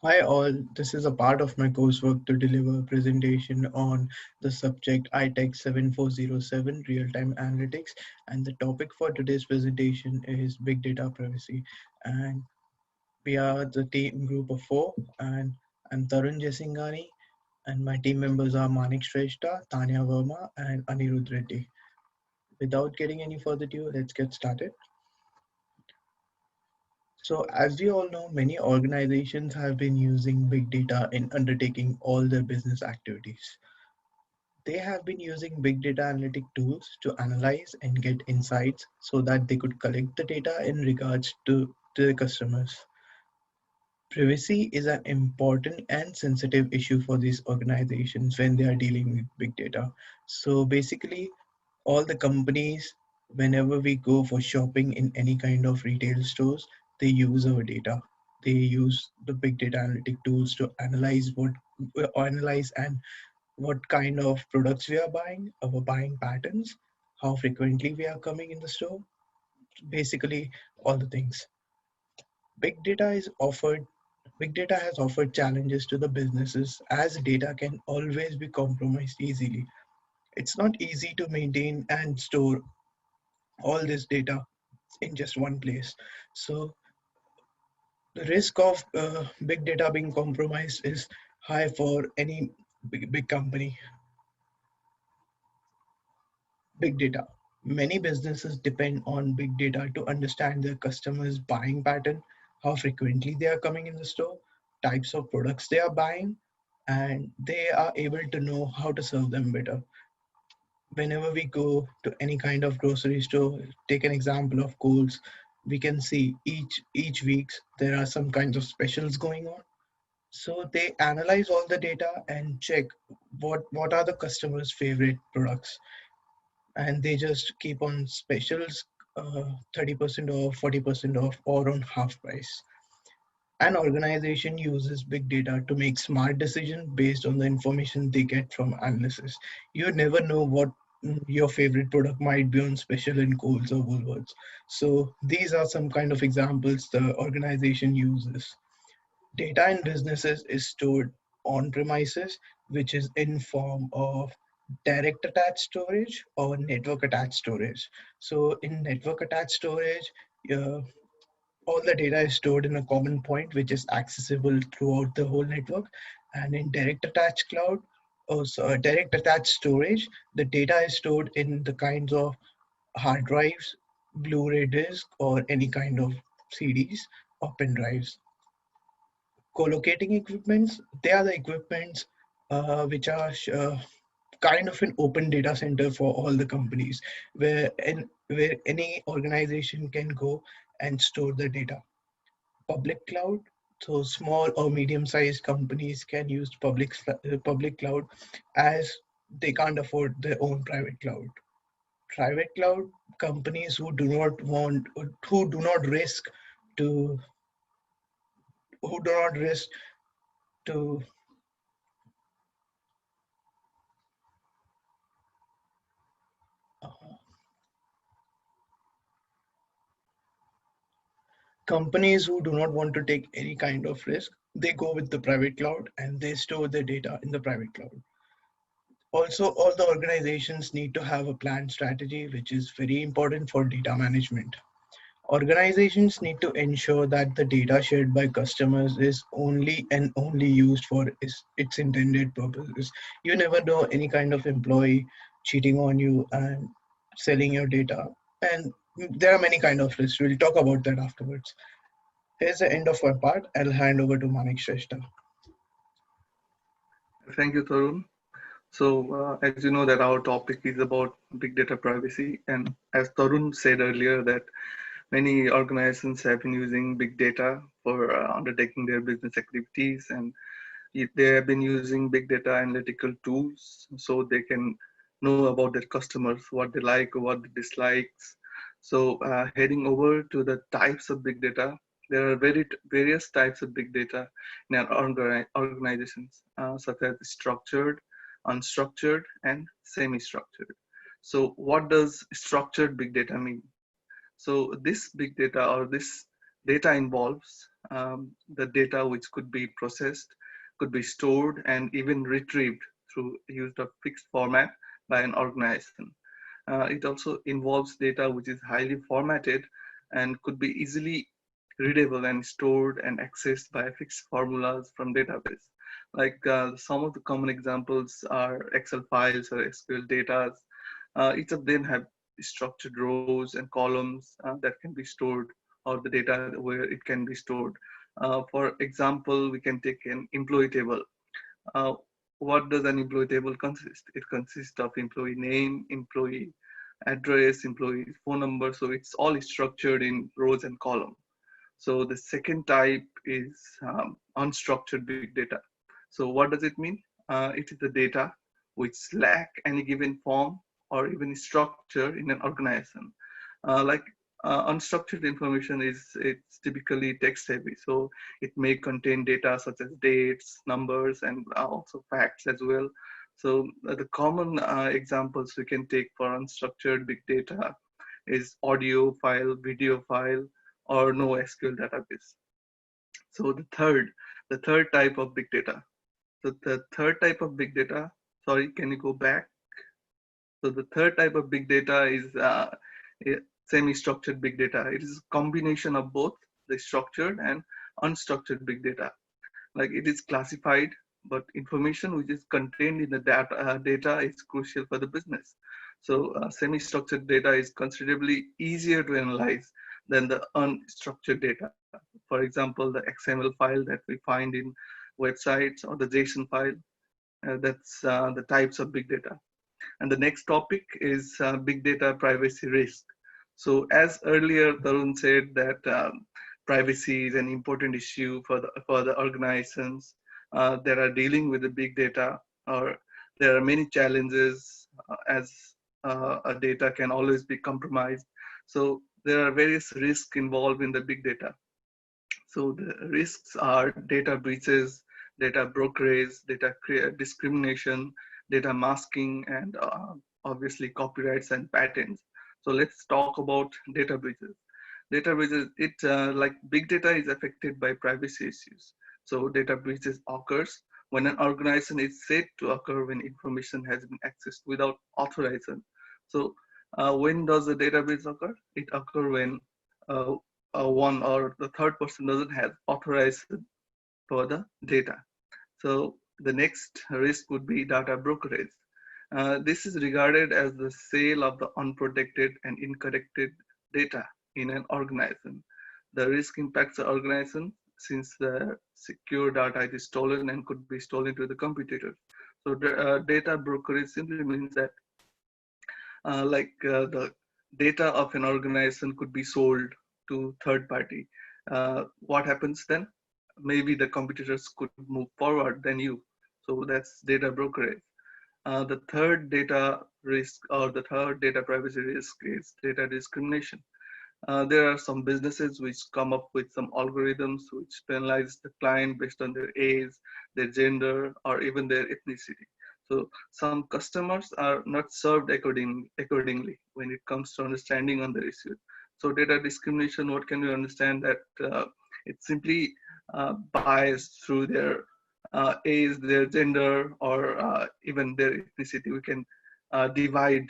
Hi all, this is a part of my coursework to deliver a presentation on the subject ITech 7407 Real-Time Analytics, and the topic for today's presentation is Big Data Privacy. And we are the team group of four, and I'm Tarun Jesingani, and my team members are Manik Shrestha, Tanya Verma, and Anirudh Reddy. Without getting any further ado, let's get started. So, as we all know, many organizations have been using big data in undertaking all their business activities. They have been using big data analytic tools to analyze and get insights so that they could collect the data in regards to the customers. Privacy is an important and sensitive issue for these organizations when they are dealing with big data. So basically, all the companies, whenever we go for shopping in any kind of retail stores, they use our data. They use the big data analytic tools to analyze and what kind of products we are buying, our buying patterns, how frequently we are coming in the store, basically all the things. Big data is offered Big data has offered challenges to the businesses as data can always be compromised easily. It's not easy to maintain and store all this data in just one place. So the risk of big data being compromised is high for any big company. Big data. Many businesses depend on big data to understand their customers' buying pattern, how frequently they are coming in the store, types of products they are buying, and they are able to know how to serve them better. Whenever we go to any kind of grocery store, take an example of Coles, we can see each weeks there are some kinds of specials going on. So they analyze all the data and check what are the customers' favorite products, and they just keep on specials, 30% off, 40% off, or on half price. An organization uses big data to make smart decisions based on the information they get from analysis. You never know what your favorite product might be on special in Coles or Woolworths. So these are some kind of examples the organization uses. Data in businesses is stored on premises, which is in form of direct attached storage or network attached storage. So in network attached storage, uh, all the data is stored in a common point which is accessible throughout the whole network. And in direct attached cloud, also direct attached storage, the data is stored in the kinds of hard drives, Blu-ray disc, or any kind of CDs or pen drives. Co-locating equipments, they are the equipments which are kind of an open data center for all the companies, where any organization can go and store the data. Public cloud, so small or medium-sized companies can use public cloud as they can't afford their own private cloud. Private cloud, companies who do not risk to who do not risk to uh, companies who do not want to take any kind of risk, they go with the private cloud and they store their data in the private cloud. Also, all the organizations need to have a planned strategy, which is very important for data management. Organizations need to ensure that the data shared by customers is only and only used for its intended purposes. You never know any kind of employee cheating on you and selling your data. And there are many kind of risks. We'll talk about that afterwards. Here's the end of my part. I'll hand over to Manik Shrestha. Thank you, Tarun. So, as you know, that our topic is about big data privacy, and as Tarun said earlier, that many organizations have been using big data for undertaking their business activities, and they have been using big data analytical tools so they can know about their customers, what they like, what they dislikes. So, heading over to the types of big data, there are various types of big data in our organizations, such as structured, unstructured, and semi-structured. So, what does structured big data mean? So, this big data or this data involves the data which could be processed, could be stored, and even retrieved through use of fixed format by an organization. It also involves data which is highly formatted and could be easily readable and stored and accessed by fixed formulas from database. Like some of the common examples are Excel files or SQL data. Each of them have structured rows and columns that can be stored, or the data where it can be stored. For example, we can take an employee table. Uh, what does an employee table consist? It consists of employee name, employee address, employee phone number. So it's all structured in rows and columns. So the second type is unstructured big data. So what does it mean? It is the data which lack any given form or even structure in an organization. Like unstructured information it's typically text heavy. So it may contain data such as dates, numbers, and also facts as well. So the common examples we can take for unstructured big data is audio file, video file, or no SQL database. So the third type of big data. So the third type of big data, sorry, can you go back? So the third type of big data is semi-structured big data. It is a combination of both the structured and unstructured big data. Like it is classified, but information which is contained in the data is crucial for the business. So semi-structured data is considerably easier to analyze than the unstructured data. For example, the XML file that we find in websites, or the JSON file, that's the types of big data. And the next topic is big data privacy risk. So as earlier Tarun said that privacy is an important issue for the organizations that are dealing with the big data, or there are many challenges as a data can always be compromised. So there are various risks involved in the big data. So the risks are data breaches, data brokerage, data discrimination, data masking, and obviously copyrights and patents. So let's talk about data breaches. Data breaches, like big data is affected by privacy issues. So data breaches occurs when an organization is said to occur when information has been accessed without authorization. So when does the data breach occur? It occurs when uh, one or the third person doesn't have authorization for the data. So the next risk would be data brokerage. This is regarded as the sale of the unprotected and incorrected data in an organization. The risk impacts the organization since the secure data is stolen and could be stolen to the competitors. So the data brokerage simply means that the data of an organization could be sold to third party. What happens then? Maybe the competitors could move forward than you. So that's data brokerage. The third data risk, or the third data privacy risk, is data discrimination. There are some businesses which come up with some algorithms which penalize the client based on their age, their gender, or even their ethnicity. So some customers are not served accordingly when it comes to understanding on the issue. So data discrimination, what can we understand that it's simply biased through their age, their gender, or even their ethnicity. We can divide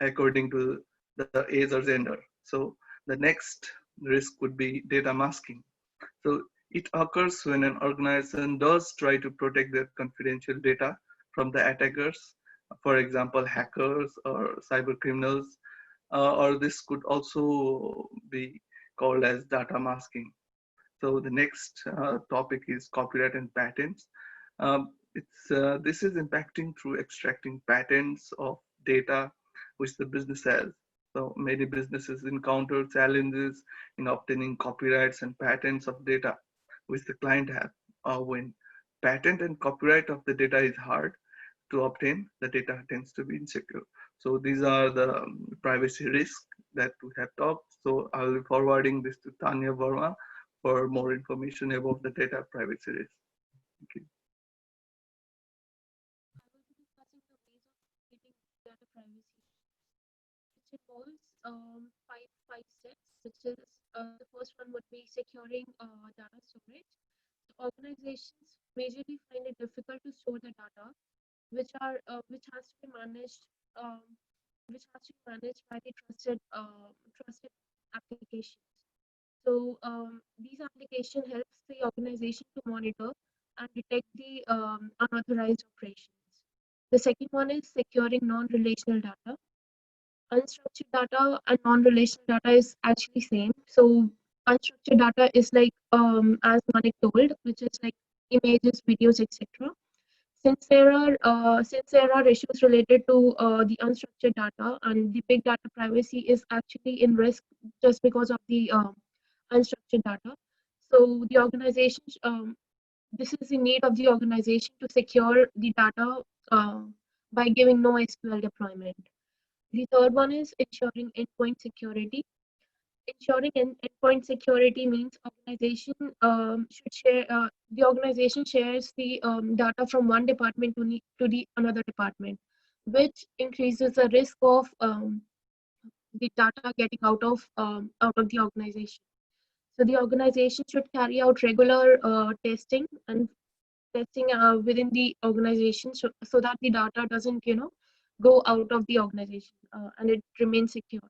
according to the age or gender. So the next risk would be data masking. So it occurs when an organization does try to protect their confidential data from the attackers, for example, hackers or cyber criminals, or this could also be called as data masking. So the next topic is copyright and patents. This is impacting through extracting patents of data which the business has. So many businesses encounter challenges in obtaining copyrights and patents of data which the client have. When patent and copyright of the data is hard to obtain, the data tends to be insecure. So these are the privacy risks that we have talked. So I will be forwarding this to Tanya Verma for more information about the data privacy risk. Thank you. I will be discussing the ways of getting data privacy, which involves five steps, which is The first one would be securing data storage. So organizations majorly find it difficult to store the data, which has to be managed, um, by the trusted applications. So these application helps the organization to monitor and detect the unauthorized operations. The second one is securing non-relational data. Unstructured data and non-relational data is actually same. So unstructured data is like as Manik told, which is like images, videos, etc. Since there are issues related to the unstructured data, and the big data privacy is actually in risk just because of the unstructured data. So the organization, this is the need of the organization to secure the data by giving no SQL deployment. The third one is ensuring endpoint security. Ensuring endpoint security means the organization shares the data from one department to the another department, which increases the risk of the data getting out of the organization. So the organization should carry out regular testing within the organization, so that the data doesn't go out of the organization, and it remains secure.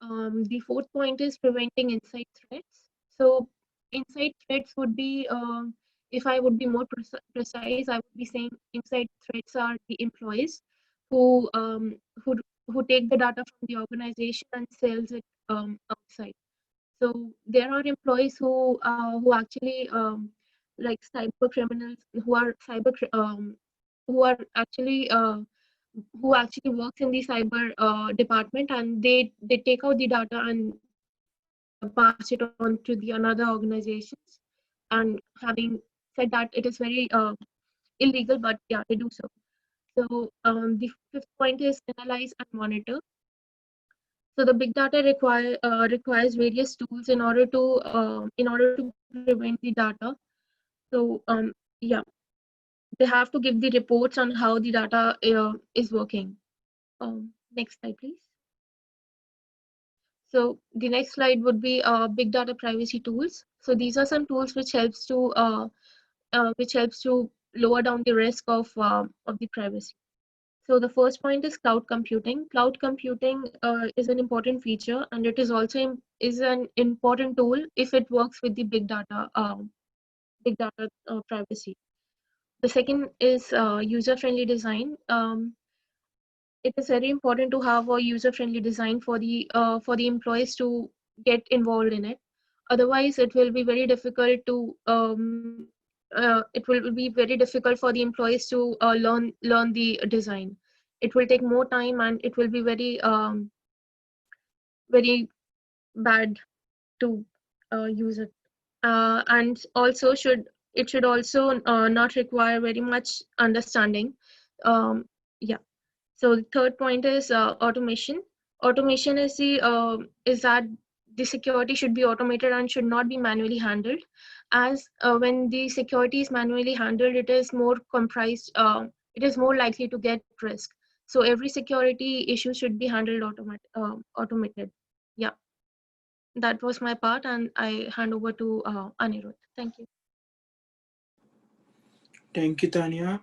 The fourth point is preventing inside threats. So inside threats would be, if I would be more precise, I would be saying inside threats are the employees who um, who who take the data from the organization and sells it outside. So there are employees who actually like cyber criminals who are actually who actually works in the cyber department, and they take out the data and pass it on to the another organizations. And having said that, it is very illegal, but yeah, they do so. So the fifth point is analyze and monitor. So the big data requires various tools in order to prevent the data. So yeah, they have to give the reports on how the data is working. Next slide, please. So the next slide would be big data privacy tools. So these are some tools which helps to lower down the risk of the privacy. So the first point is cloud computing. Cloud computing is an important feature, and it is also is an important tool if it works with the big data privacy. The second is user-friendly design. It is very important to have a user-friendly design for the employees to get involved in it. Otherwise, it will be very difficult to it will be very difficult for the employees to learn the design. It will take more time, and it will be very bad to use it. And also should also not require very much understanding. Yeah. So the third point is automation. Automation is that the security should be automated and should not be manually handled. As when the security is manually handled, it is more comprised. It is more likely to get risk. So every security issue should be handled automated. Yeah, that was my part, and I hand over to Anirudh. Thank you. Thank you, Tanya.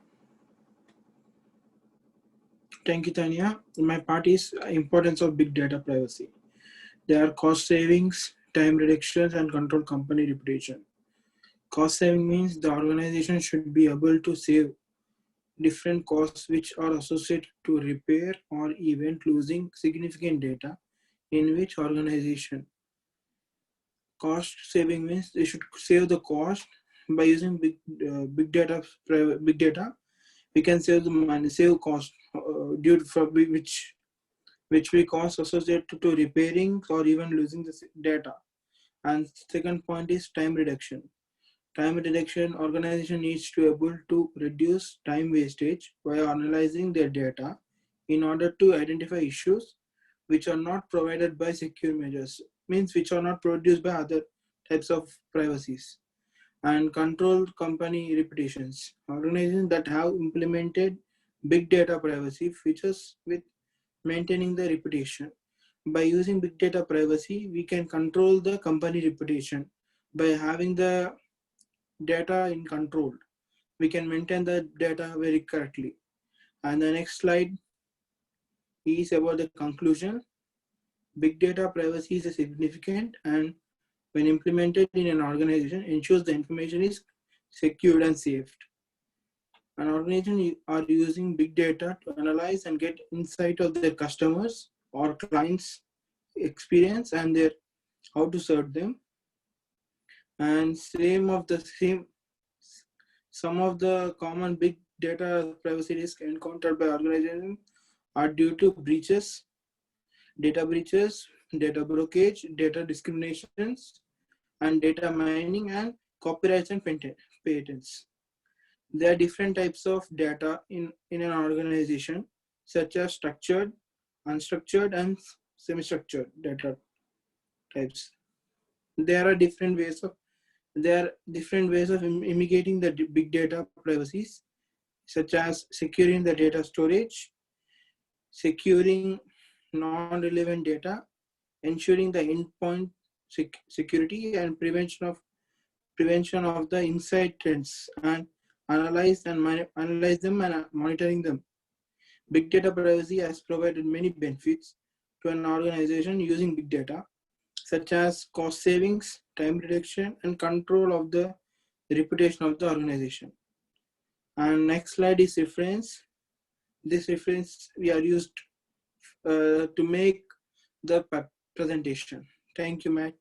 Thank you, Tanya. My part is importance of big data privacy. There are cost savings, time reductions, and control company reputation. Cost saving means the organization should be able to save different costs which are associated to repair or event losing significant data in which organization. Cost saving means they should save the cost by using big data. We can save the money, save cost due for which we cost associated to repairing or even losing the data. And second point is time reduction. Time reduction, organization needs to able to reduce time wastage by analyzing their data in order to identify issues which are not provided by secure measures, means which are not produced by other types of privacies. And control company reputations. Organizations that have implemented big data privacy features with maintaining the reputation. By using big data privacy, we can control the company reputation. By having the data in control, we can maintain the data very correctly. And the next slide is about the conclusion. Big data privacy is significant, and when implemented in an organization, ensures the information is secured and saved. An organization are using big data to analyze and get insight of their customers or clients' experience and their how to serve them. And some of the common big data privacy risks encountered by organizations are due to breaches, data blockage, data discriminations, and data mining and copyrights and patents. There are different types of data in an organization, such as structured, unstructured, and semi-structured data types. There are different ways of mitigating the big data privacies, such as securing the data storage, securing non-relevant data, ensuring the endpoint security, and prevention of the inside trends, and analyze them and monitoring them. Big data privacy has provided many benefits to an organization using big data, such as cost savings, time reduction, and control of the reputation of the organization. And next slide is reference. This reference we are used to make the presentation. Thank you, Matt.